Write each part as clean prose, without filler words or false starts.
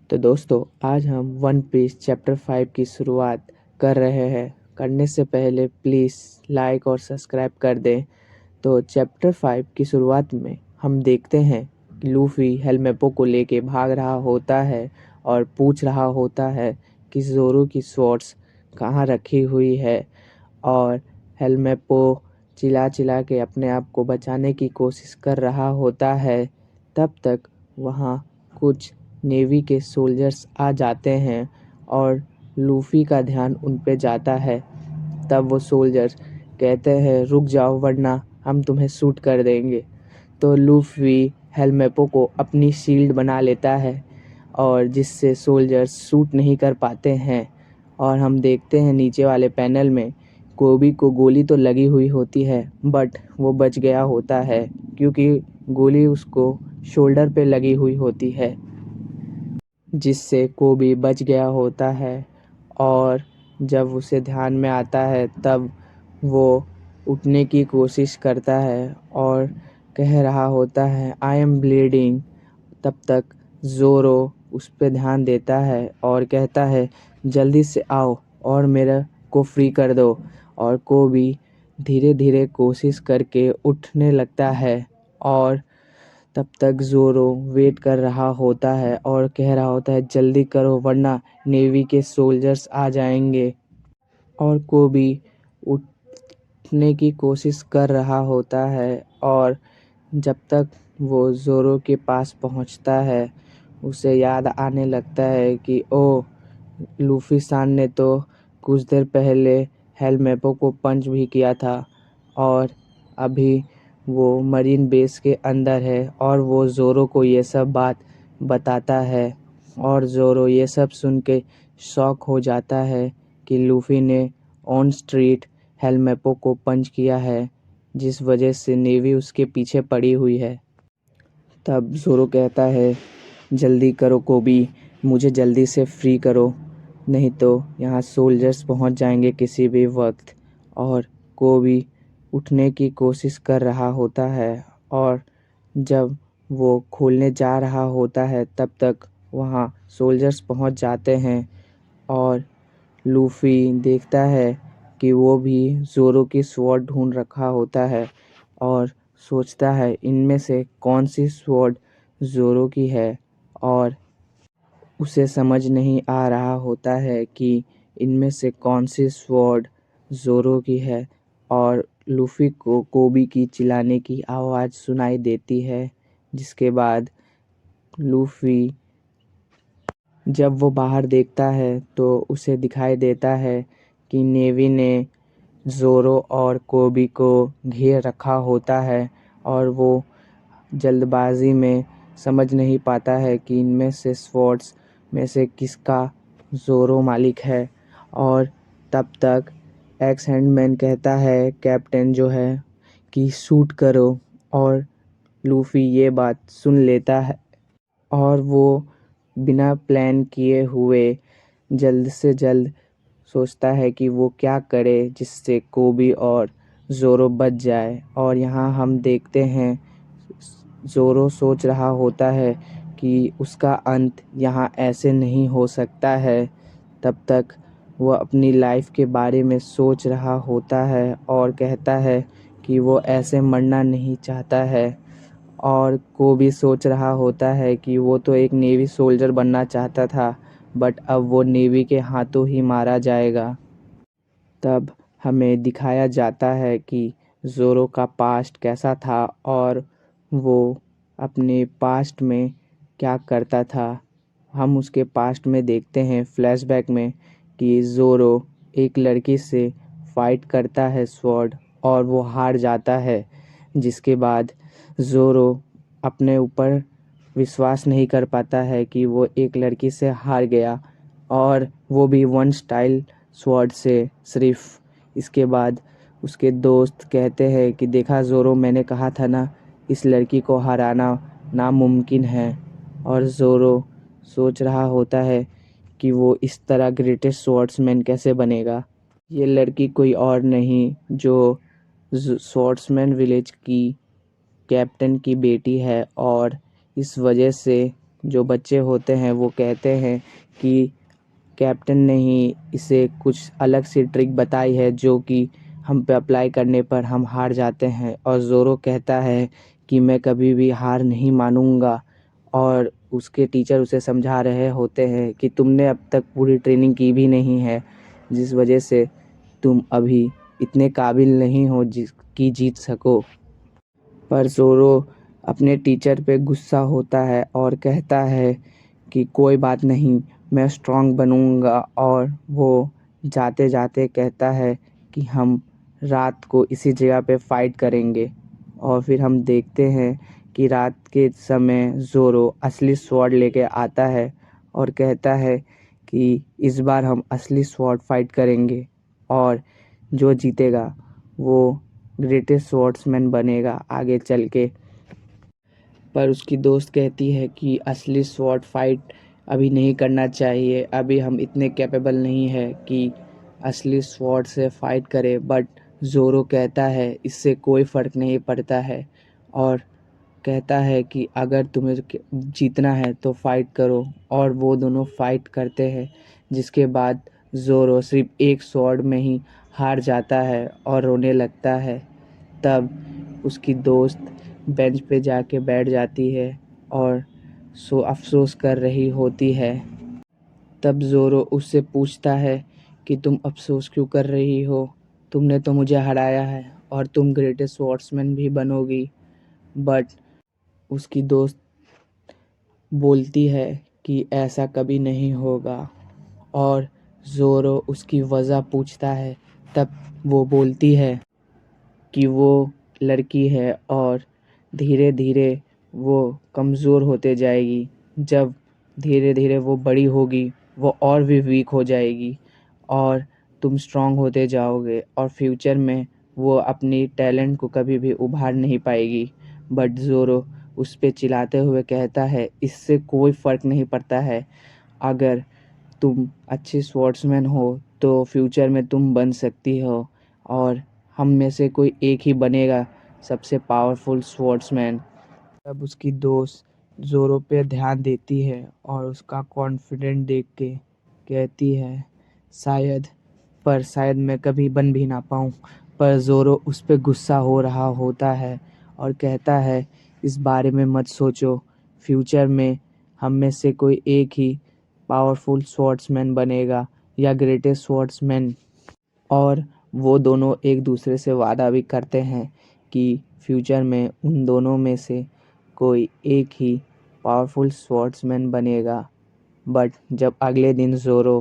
तो दोस्तों आज हम वन पीस चैप्टर 5 की शुरुआत कर रहे हैं। करने से पहले प्लीज़ लाइक और सब्सक्राइब कर दें। तो चैप्टर 5 की शुरुआत में हम देखते हैं कि लूफ़ी हेलमेपो को लेके भाग रहा होता है और पूछ रहा होता है कि ज़ोरो की स्वॉर्ड्स कहाँ रखी हुई है, और हेलमेपो चिल्ला चिल्ला के अपने आप को बचाने की कोशिश कर रहा होता है। तब तक वहाँ कुछ नेवी के सोल्जर्स आ जाते हैं और लूफ़ी का ध्यान उन पे जाता है। तब वो सोल्जर्स कहते हैं रुक जाओ वरना हम तुम्हें शूट कर देंगे। तो लूफ़ी हेलमेपो को अपनी शील्ड बना लेता है और जिससे सोल्जर्स शूट नहीं कर पाते हैं। और हम देखते हैं नीचे वाले पैनल में कोबी को गोली तो लगी हुई होती है बट वो बच गया होता है क्योंकि गोली उसको शोल्डर पे लगी हुई होती है, जिससे कोबी बच गया होता है। और जब उसे ध्यान में आता है तब वो उठने की कोशिश करता है और कह रहा होता है आई एम ब्लीडिंग। तब तक ज़ोरो उस पे ध्यान देता है और कहता है जल्दी से आओ और मेरे को फ्री कर दो। और कोबी धीरे धीरे कोशिश करके उठने लगता है और तब तक ज़ोरो वेट कर रहा होता है और कह रहा होता है जल्दी करो वरना नेवी के सोल्जर्स आ जाएंगे। और कोबी उठने की कोशिश कर रहा होता है और जब तक वो ज़ोरो के पास पहुंचता है उसे याद आने लगता है कि ओ लूफ़ी सान ने तो कुछ देर पहले हेलमेपो को पंच भी किया था और अभी वो मरीन बेस के अंदर है। और वो ज़ोरो को ये सब बात बताता है और ज़ोरो ये सब सुन के शॉक हो जाता है कि लूफ़ी ने ऑन स्ट्रीट हेलमेपो को पंच किया है, जिस वजह से नेवी उसके पीछे पड़ी हुई है। तब ज़ोरो कहता है जल्दी करो कोबी, मुझे जल्दी से फ्री करो, नहीं तो यहाँ सोल्जर्स पहुँच जाएंगे किसी भी वक्त। और कोबी उठने की कोशिश कर रहा होता है और जब वो खोलने जा रहा होता है तब तक वहाँ सोल्जर्स पहुँच जाते हैं। और लूफ़ी देखता है कि वो भी ज़ोरो की स्वॉर्ड ढूंढ रखा होता है और सोचता है इनमें से कौन सी स्वॉर्ड ज़ोरो की है। और उसे समझ नहीं आ रहा होता है कि इनमें से कौन सी स्वॉर्ड ज़ोरो की है। और लूफ़ी को कोबी की चिल्लाने की आवाज़ सुनाई देती है, जिसके बाद लूफ़ी जब वो बाहर देखता है तो उसे दिखाई देता है कि नेवी ने ज़ोरो और कोबी को घेर रखा होता है और वो जल्दबाजी में समझ नहीं पाता है कि इनमें से स्वॉर्ड्स में से किसका ज़ोरो मालिक है। और तब तक एक्स हैंडमैन कहता है कैप्टन जो है कि शूट करो। और लूफ़ी ये बात सुन लेता है और वो बिना प्लान किए हुए जल्द से जल्द सोचता है कि वो क्या करे जिससे कोबी और ज़ोरो बच जाए। और यहाँ हम देखते हैं ज़ोरो सोच रहा होता है कि उसका अंत यहाँ ऐसे नहीं हो सकता है। तब तक वो अपनी लाइफ के बारे में सोच रहा होता है और कहता है कि वो ऐसे मरना नहीं चाहता है। और को भी सोच रहा होता है कि वो तो एक नेवी सोल्जर बनना चाहता था बट अब वो नेवी के हाथों ही मारा जाएगा। तब हमें दिखाया जाता है कि ज़ोरो का पास्ट कैसा था और वो अपने पास्ट में क्या करता था। हम उसके पास्ट में देखते हैं फ्लैशबैक में कि ज़ोरो एक लड़की से फाइट करता है स्वॉर्ड और वो हार जाता है, जिसके बाद ज़ोरो अपने ऊपर विश्वास नहीं कर पाता है कि वो एक लड़की से हार गया और वो भी वन स्टाइल स्वॉर्ड से सिर्फ। इसके बाद उसके दोस्त कहते हैं कि देखा ज़ोरो, मैंने कहा था ना इस लड़की को हराना नामुमकिन है। और ज़ोरो सोच रहा होता है कि वो इस तरह ग्रेटेस्ट स्वॉर्ड्समैन कैसे बनेगा। ये लड़की कोई और नहीं जो स्वॉर्ड्समैन विलेज की कैप्टन की बेटी है और इस वजह से जो बच्चे होते हैं वो कहते हैं कि कैप्टन ने ही इसे कुछ अलग सी ट्रिक बताई है जो कि हम पे अप्लाई करने पर हम हार जाते हैं। और ज़ोरो कहता है कि मैं कभी भी हार नहीं मानूंगा। और उसके टीचर उसे समझा रहे होते हैं कि तुमने अब तक पूरी ट्रेनिंग की भी नहीं है, जिस वजह से तुम अभी इतने काबिल नहीं हो कि जीत सको। पर ज़ोरो अपने टीचर पे गुस्सा होता है और कहता है कि कोई बात नहीं, मैं स्ट्रांग बनूंगा। और वो जाते जाते कहता है कि हम रात को इसी जगह पे फाइट करेंगे। और फिर हम देखते हैं कि रात के समय ज़ोरो असली स्वॉर्ड लेके आता है और कहता है कि इस बार हम असली स्वॉर्ड फाइट करेंगे और जो जीतेगा वो ग्रेटेस्ट स्वॉर्ड्समैन बनेगा आगे चल के। पर उसकी दोस्त कहती है कि असली स्वॉर्ड फाइट अभी नहीं करना चाहिए, अभी हम इतने कैपेबल नहीं है कि असली स्वॉर्ड से फाइट करें। बट ज़ोरो कहता है इससे कोई फ़र्क नहीं पड़ता है और कहता है कि अगर तुम्हें जीतना है तो फाइट करो। और वो दोनों फाइट करते हैं, जिसके बाद ज़ोरो सिर्फ एक स्वॉर्ड में ही हार जाता है और रोने लगता है। तब उसकी दोस्त बेंच पे जाके बैठ जाती है और अफसोस कर रही होती है। तब ज़ोरो उससे पूछता है कि तुम अफसोस क्यों कर रही हो, तुमने तो मुझे हराया है और तुम ग्रेटेस्ट स्वॉर्ड्समैन भी बनोगी। बट उसकी दोस्त बोलती है कि ऐसा कभी नहीं होगा। और ज़ोरो उसकी वजह पूछता है। तब वो बोलती है कि वो लड़की है और धीरे धीरे वो कमज़ोर होते जाएगी। जब धीरे धीरे वो बड़ी होगी वो और भी वीक हो जाएगी और तुम स्ट्रांग होते जाओगे और फ्यूचर में वो अपनी टैलेंट को कभी भी उभार नहीं पाएगी। बट ज़ोरो उस पे चिल्लाते हुए कहता है इससे कोई फ़र्क नहीं पड़ता है, अगर तुम अच्छे स्वॉर्ड्समैन हो तो फ्यूचर में तुम बन सकती हो और हम में से कोई एक ही बनेगा सबसे पावरफुल स्वॉर्ड्समैन। तब उसकी दोस्त ज़ोरो पे ध्यान देती है और उसका कॉन्फिडेंट देख के कहती है शायद, पर शायद मैं कभी बन भी ना पाऊँ। पर ज़ोरो उस पे गुस्सा हो रहा होता है और कहता है इस बारे में मत सोचो, फ्यूचर में हम में से कोई एक ही पावरफुल स्वॉर्ड्समैन बनेगा या ग्रेटेस्ट स्वॉर्ड्समैन। और वो दोनों एक दूसरे से वादा भी करते हैं कि फ्यूचर में उन दोनों में से कोई एक ही पावरफुल स्वॉर्ड्समैन बनेगा। बट जब अगले दिन ज़ोरो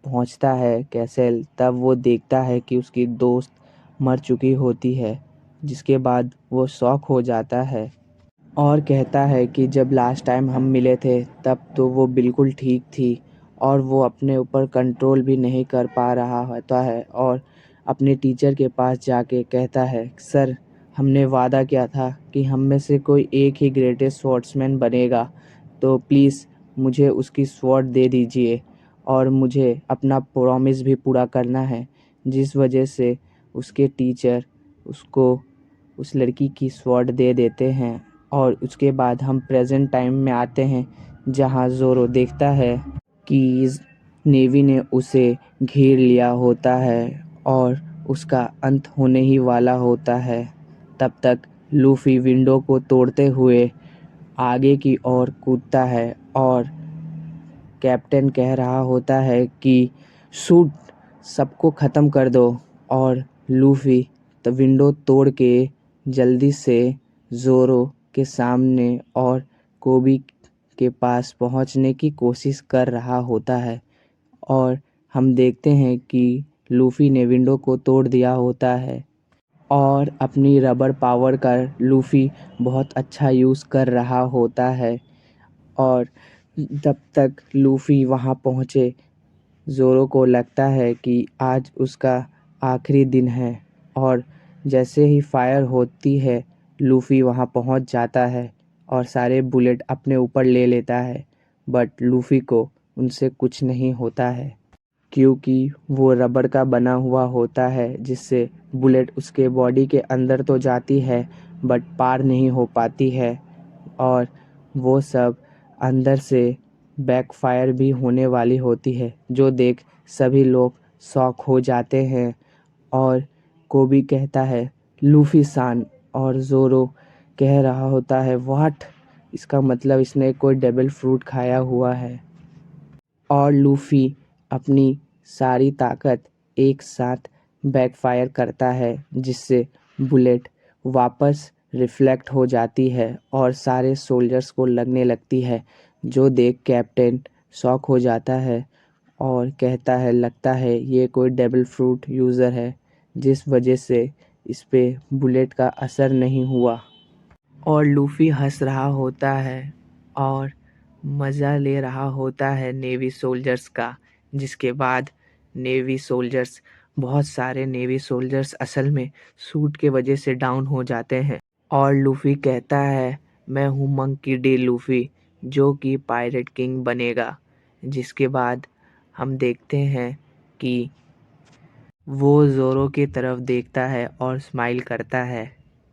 पहुंचता है कैसल, तब वो देखता है कि उसकी दोस्त मर चुकी होती है, जिसके बाद वो शॉक हो जाता है और कहता है कि जब लास्ट टाइम हम मिले थे तब तो वो बिल्कुल ठीक थी और वो अपने ऊपर कंट्रोल भी नहीं कर पा रहा होता है। और अपने टीचर के पास जाके कहता है सर, हमने वादा किया था कि हम में से कोई एक ही ग्रेटेस्ट स्वॉर्ड्समैन बनेगा, तो प्लीज़ मुझे उसकी स्वॉर्ड दे दीजिए और मुझे अपना प्रॉमिस भी पूरा करना है। जिस वजह से उसके टीचर उसको उस लड़की की स्वॉर्ड दे देते हैं। और उसके बाद हम प्रेजेंट टाइम में आते हैं, जहां ज़ोरो देखता है कि नेवी ने उसे घेर लिया होता है और उसका अंत होने ही वाला होता है। तब तक लूफ़ी विंडो को तोड़ते हुए आगे की ओर कूदता है और कैप्टन कह रहा होता है कि शूट, सबको ख़त्म कर दो। और लूफ़ी तो विंडो तोड़ के जल्दी से ज़ोरो के सामने और कोबी के पास पहुंचने की कोशिश कर रहा होता है। और हम देखते हैं कि लूफ़ी ने विंडो को तोड़ दिया होता है और अपनी रबर पावर का लूफ़ी बहुत अच्छा यूज़ कर रहा होता है। और जब तक लूफ़ी वहाँ पहुँचे, ज़ोरो को लगता है कि आज उसका आखिरी दिन है। और जैसे ही फायर होती है, लूफ़ी वहाँ पहुँच जाता है और सारे बुलेट अपने ऊपर ले लेता है। बट लूफ़ी को उनसे कुछ नहीं होता है, क्योंकि वो रबर का बना हुआ होता है, जिससे बुलेट उसके बॉडी के अंदर तो जाती है बट पार नहीं हो पाती है। और वो सब अंदर से बैकफायर भी होने वाली होती है, जो देख सभी लोग शॉक हो जाते हैं। और कोबी कहता है लूफी सान, और ज़ोरो कह रहा होता है व्हाट, इसका मतलब इसने कोई डेविल फ्रूट खाया हुआ है। और लूफी अपनी सारी ताकत एक साथ बैकफायर करता है, जिससे बुलेट वापस रिफ्लेक्ट हो जाती है और सारे सोल्जर्स को लगने लगती है, जो देख कैप्टन शॉक हो जाता है और कहता है लगता है ये कोई डेविल फ्रूट यूज़र है, जिस वजह से इस पे बुलेट का असर नहीं हुआ। और लूफ़ी हंस रहा होता है और मज़ा ले रहा होता है नेवी सोल्जर्स का। जिसके बाद नेवी सोल्जर्स बहुत सारे नेवी सोल्जर्स असल में सूट के वजह से डाउन हो जाते हैं। और लूफ़ी कहता है मैं हूँ मंकी डी लूफ़ी, जो कि पायरेट किंग बनेगा। जिसके बाद हम देखते हैं कि वो ज़ोरो की तरफ देखता है और स्माइल करता है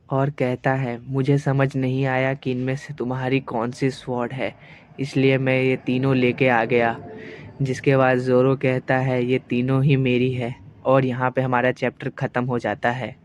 और कहता है मुझे समझ नहीं आया कि इनमें से तुम्हारी कौन सी स्वॉर्ड है, इसलिए मैं ये तीनों लेके आ गया। जिसके बाद ज़ोरो कहता है ये तीनों ही मेरी है। और यहाँ पे हमारा चैप्टर ख़त्म हो जाता है।